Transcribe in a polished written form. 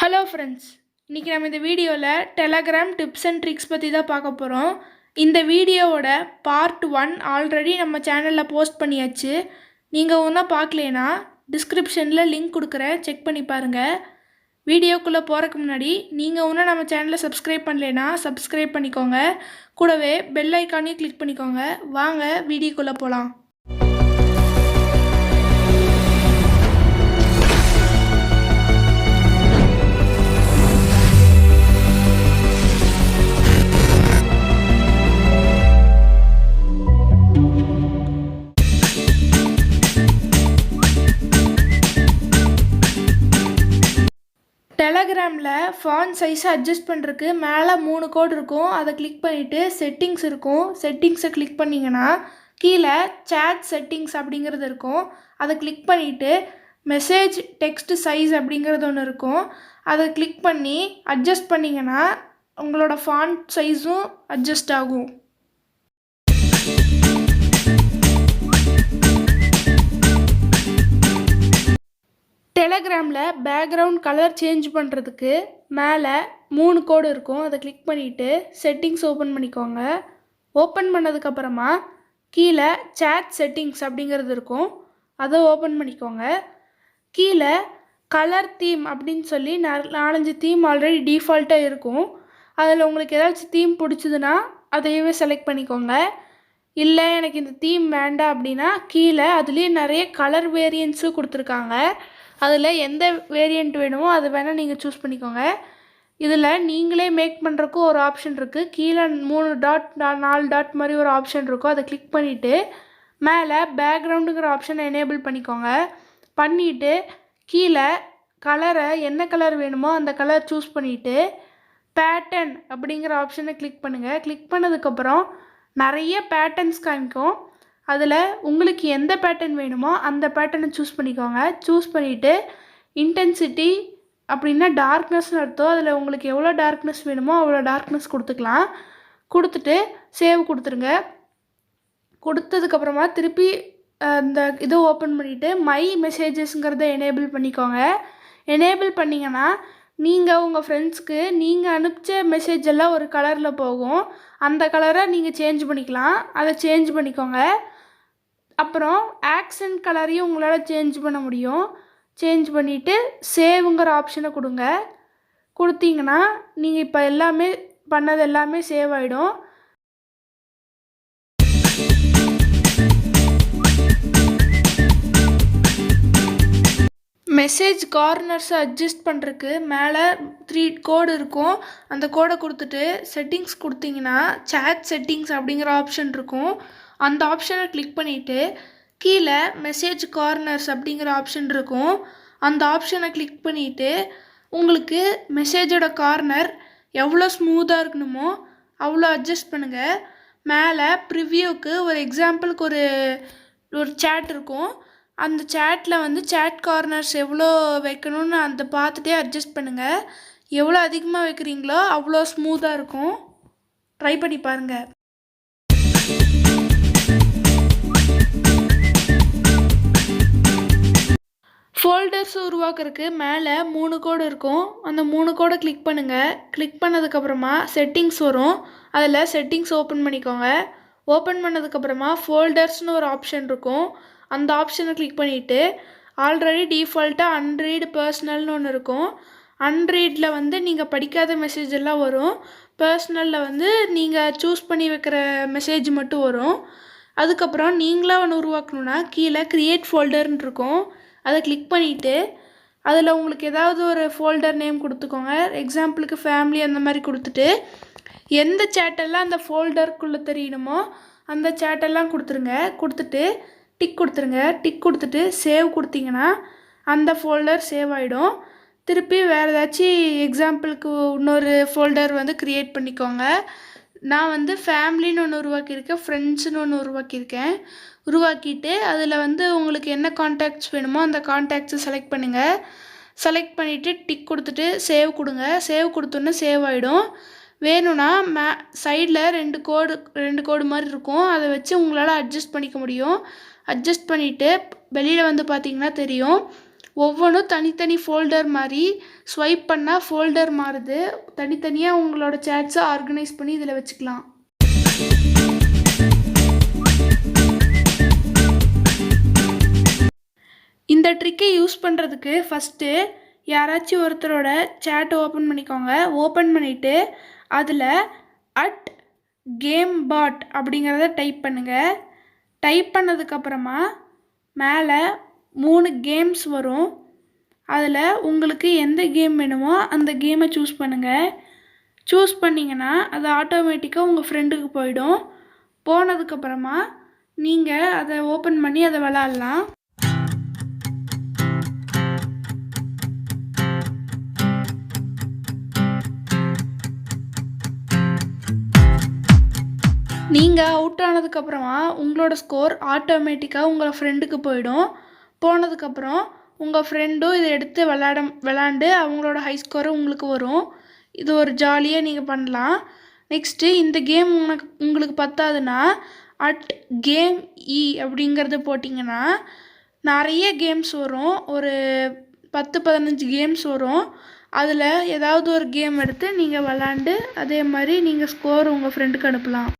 Hello friends, இன்றைக்கி நம்ம இந்த வீடியோவில் டெலகிராம் டிப்ஸ் அண்ட் ட்ரிக்ஸ் பற்றி தான் பார்க்க போகிறோம். இந்த வீடியோவோட பார்ட் 1 ஆல்ரெடி நம்ம சேனலில் போஸ்ட் பண்ணியாச்சு. நீங்கள் ஒன்றும் பார்க்கலேன்னா டிஸ்கிரிப்ஷனில் லிங்க் கொடுக்குறேன், செக் பண்ணி பாருங்கள். வீடியோக்குள்ளே போகிறதுக்கு முன்னாடி நீங்கள் ஒன்றும் நம்ம சேனலை சப்ஸ்கிரைப் பண்ணலைன்னா சப்ஸ்கிரைப் பண்ணிக்கோங்க. கூடவே பெல் ஐக்கானையும் கிளிக் பண்ணிக்கோங்க. வாங்க வீடியோக்குள்ளே போகலாம். டெலகிராமில் ஃபாண்ட் சைஸை அட்ஜஸ்ட் பண்ணுறதுக்கு மேலே 3 கோடு இருக்கும். அதை கிளிக் பண்ணிவிட்டு செட்டிங்ஸ் இருக்கும். செட்டிங்ஸை கிளிக் பண்ணிங்கன்னா கீழே சேட் செட்டிங்ஸ் அப்படிங்கிறது இருக்கும். அதை கிளிக் பண்ணிவிட்டு மெசேஜ் டெக்ஸ்ட் சைஸ் அப்படிங்கிறது ஒன்று இருக்கும். அதை கிளிக் பண்ணி அட்ஜஸ்ட் பண்ணிங்கன்னா உங்களோட ஃபாண்ட் சைஸும் அட்ஜஸ்ட் ஆகும். டெலகிராமில் பேக்ரவுண்ட் கலர் சேஞ்ச் பண்ணுறதுக்கு மேலே 3 கோடு இருக்கும். அதை கிளிக் பண்ணிவிட்டு செட்டிங்ஸ் ஓப்பன் பண்ணிக்கோங்க. ஓப்பன் பண்ணதுக்கப்புறமா கீழே சேட் செட்டிங்ஸ் அப்படிங்கிறது இருக்கும். அதை ஓப்பன் பண்ணிக்கோங்க. கீழே கலர் தீம் அப்படின்னு சொல்லி 4-5 தீம் ஆல்ரெடி டிஃபால்ட்டாக இருக்கும். அதில் உங்களுக்கு ஏதாச்சும் தீம் பிடிச்சதுன்னா அதையவே செலக்ட் பண்ணிக்கோங்க. இல்லை எனக்கு இந்த தீம் வேண்டாம் அப்படின்னா கீழே அதுலேயே நிறைய கலர் வேரியன்ட்ஸும் கொடுத்துருக்காங்க. அதில் எந்த வேரியண்ட் வேணுமோ அது வேணால் நீங்கள் சூஸ் பண்ணிக்கோங்க. இதில் நீங்களே மேக் பண்ணுறக்கும் ஒரு ஆப்ஷன் இருக்குது. கீழே 3 டாட் 4 டாட் மாதிரி ஒரு ஆப்ஷன் இருக்கும். அதை கிளிக் பண்ணிவிட்டு மேலே பேக்ரவுண்டுங்கிற ஆப்ஷனை எனேபிள் பண்ணிக்கோங்க. பண்ணிவிட்டு கீழே கலரை என்ன கலர் வேணுமோ அந்த கலர் சூஸ் பண்ணிவிட்டு பேட்டர்ன் அப்படிங்கிற ஆப்ஷனை கிளிக் பண்ணுங்கள். கிளிக் பண்ணதுக்கப்புறம் நிறைய பேட்டர்ன்ஸ் காமிக்கும். அதில் உங்களுக்கு எந்த பேட்டர்ன் வேணுமோ அந்த பேட்டர்னை சூஸ் பண்ணிக்கோங்க. சூஸ் பண்ணிவிட்டு இன்டென்சிட்டி அப்படின்னா டார்க்னஸ்னு அர்த்தம். அதில் உங்களுக்கு எவ்வளோ டார்க்னஸ் வேணுமோ அவ்வளோ டார்க்னஸ் கொடுத்துக்கலாம். கொடுத்துட்டு சேவ் கொடுத்துருங்க. கொடுத்ததுக்கப்புறமா திருப்பி அந்த இதை ஓப்பன் பண்ணிவிட்டு மை மெசேஜஸ்ங்கிறத எனேபிள் பண்ணிக்கோங்க. எனேபிள் பண்ணிங்கன்னா நீங்கள் உங்கள் ஃப்ரெண்ட்ஸ்க்கு நீங்கள் அனுப்பிச்ச மெசேஜ் எல்லாம் ஒரு கலரில் போகும். அந்த கலரை நீங்கள் சேஞ்ச் பண்ணிக்கலாம். அதை சேஞ்ச் பண்ணிக்கோங்க. அப்புறம் ஆக்சன்ட் கலரையும் உங்களால் சேஞ்ச் பண்ண முடியும். சேஞ்ச் பண்ணிவிட்டு சேவுங்கிற ஆப்ஷனை கொடுங்க. கொடுத்தீங்கன்னா நீங்கள் இப்போ எல்லாமே பண்ணது எல்லாமே சேவ் ஆகிடும். மெசேஜ் கார்னர்ஸை அட்ஜஸ்ட் பண்ணுறதுக்கு மேலே 3 கோடு இருக்கும். அந்த கோடை கொடுத்துட்டு செட்டிங்ஸ் கொடுத்தீங்கன்னா சேட் செட்டிங்ஸ் அப்படிங்கிற ஆப்ஷன் இருக்கும். அந்த ஆப்ஷனை கிளிக் பண்ணிவிட்டு கீழே மெசேஜ் கார்னர்ஸ் அப்படிங்கிற ஆப்ஷன் இருக்கும். அந்த ஆப்ஷனை கிளிக் பண்ணிவிட்டு உங்களுக்கு மெசேஜோட கார்னர் எவ்வளோ ஸ்மூத்தாக இருக்கணுமோ அவ்வளோ அட்ஜஸ்ட் பண்ணுங்கள். மேலே ப்ரிவ்யூக்கு ஒரு எக்ஸாம்பிளுக்கு ஒரு சேட் இருக்கும். அந்த சேட்டில் வந்து சேட் கார்னர்ஸ் எவ்வளோ வைக்கணும்னு அந்த பார்த்துட்டே அட்ஜஸ்ட் பண்ணுங்கள். எவ்வளோ அதிகமாக வைக்கிறீங்களோ அவ்வளோ ஸ்மூத்தாக இருக்கும். ட்ரை பண்ணி பாருங்கள். ஃபோல்டர்ஸ் உருவாக்குறதுக்கு மேலே 3 கோடு இருக்கும். அந்த 3 கோடை கிளிக் பண்ணுங்கள். கிளிக் பண்ணதுக்கப்புறமா செட்டிங்ஸ் வரும். அதில் செட்டிங்ஸ் ஓப்பன் பண்ணிக்கோங்க. ஓப்பன் பண்ணதுக்கப்புறமா ஃபோல்டர்ஸ்னு ஒரு ஆப்ஷன் இருக்கும். அந்த ஆப்ஷனை கிளிக் பண்ணிவிட்டு ஆல்ரெடி டிஃபால்ட்டாக அன்ரீட் பர்சனல்னு ஒன்று இருக்கும். அன்ரீடில் வந்து நீங்கள் படிக்காத மெசேஜ் எல்லாம் வரும். பர்சனலில் வந்து நீங்கள் சூஸ் பண்ணி வைக்கிற மெசேஜ் மட்டும் வரும். அதுக்கப்புறம் நீங்களாக ஒன்று உருவாக்கணுன்னா கீழே க்ரியேட் ஃபோல்டர்னு இருக்கும். அதை கிளிக் பண்ணிவிட்டு அதில் உங்களுக்கு ஏதாவது ஒரு ஃபோல்டர் நேம் கொடுத்துக்கோங்க. எக்ஸாம்பிளுக்கு ஃபேமிலி அந்த மாதிரி கொடுத்துட்டு எந்த சேட்டெல்லாம் அந்த ஃபோல்டருக்குள்ளே தெரியணுமோ அந்த சேட்டெல்லாம் கொடுத்துருங்க. கொடுத்துட்டு டிக் கொடுத்துருங்க. டிக் கொடுத்துட்டு சேவ் கொடுத்தீங்கன்னா அந்த ஃபோல்டர் சேவ் ஆகிடும். திருப்பி வேறு ஏதாச்சும் எக்ஸாம்பிளுக்கு இன்னொரு ஃபோல்டர் வந்து க்ரியேட் பண்ணிக்கோங்க. நான் வந்து ஃபேமிலின்னு ஒன்று உருவாக்கியிருக்கேன், ஃப்ரெண்ட்ஸுன்னு ஒன்று உருவாக்கியிருக்கேன். உருவாக்கிட்டு அதில் வந்து உங்களுக்கு என்ன கான்டாக்ட்ஸ் வேணுமோ அந்த கான்டாக்ட்ஸை செலக்ட் பண்ணுங்கள். செலக்ட் பண்ணிவிட்டு டிக் கொடுத்துட்டு சேவ் கொடுங்க. சேவ் கொடுத்தோன்னே சேவ் ஆகிடும். வேணும்னா சைடில் 2 கோடு மாதிரி இருக்கும். அதை வச்சு உங்களால் அட்ஜஸ்ட் பண்ணிக்க முடியும். அட்ஜஸ்ட் பண்ணிவிட்டு வெளியில் வந்து பார்த்திங்கன்னா தெரியும் ஒவ்வொன்றும் தனித்தனி ஃபோல்டர் மாதிரி ஸ்வைப் பண்ணால் ஃபோல்டர் மாறுது. தனித்தனியாக உங்களோட சேட்ஸை ஆர்கனைஸ் பண்ணி இதில் வச்சுக்கலாம். இந்த ட்ரிக்கை யூஸ் பண்ணுறதுக்கு ஃபஸ்ட்டு யாராச்சும் ஒருத்தரோட சேட்டை ஓப்பன் பண்ணிக்கோங்க. ஓப்பன் பண்ணிவிட்டு அதில் @GameBot அப்படிங்கிறத டைப் பண்ணுங்கள். டைப் பண்ணதுக்கப்புறமா மேலே 3 கேம்ஸ் வரும். அதில் உங்களுக்கு எந்த கேம் வேணுமோ அந்த கேமை சூஸ் பண்ணுங்கள். சூஸ் பண்ணிங்கன்னா அது ஆட்டோமேட்டிக்காக உங்கள் ஃப்ரெண்டுக்கு போயிடும். போனதுக்கப்புறமா நீங்கள் அதை ஓப்பன் பண்ணி அதை விளாட்லாம். நீங்கள் அவுட் ஆனதுக்கப்புறமா உங்களோட ஸ்கோர் ஆட்டோமேட்டிக்காக உங்கள் ஃப்ரெண்டுக்கு போயிடும். போனதுக்கப்புறம் உங்கள் ஃப்ரெண்டும் இதை எடுத்து விளாண்டு அவங்களோட ஹை ஸ்கோரை உங்களுக்கு வரும். இது ஒரு ஜாலியாக நீங்கள் பண்ணலாம். நெக்ஸ்ட்டு இந்த கேம் உங்களுக்கு பத்தாதுன்னா @GameE அப்படிங்கிறது போட்டிங்கன்னா நிறைய கேம்ஸ் வரும். ஒரு 10-15 கேம்ஸ் வரும். அதில் ஏதாவது ஒரு கேம் எடுத்து நீங்கள் விளாண்டு அதே மாதிரி நீங்கள் ஸ்கோர் உங்கள் ஃப்ரெண்டுக்கு அனுப்பலாம்.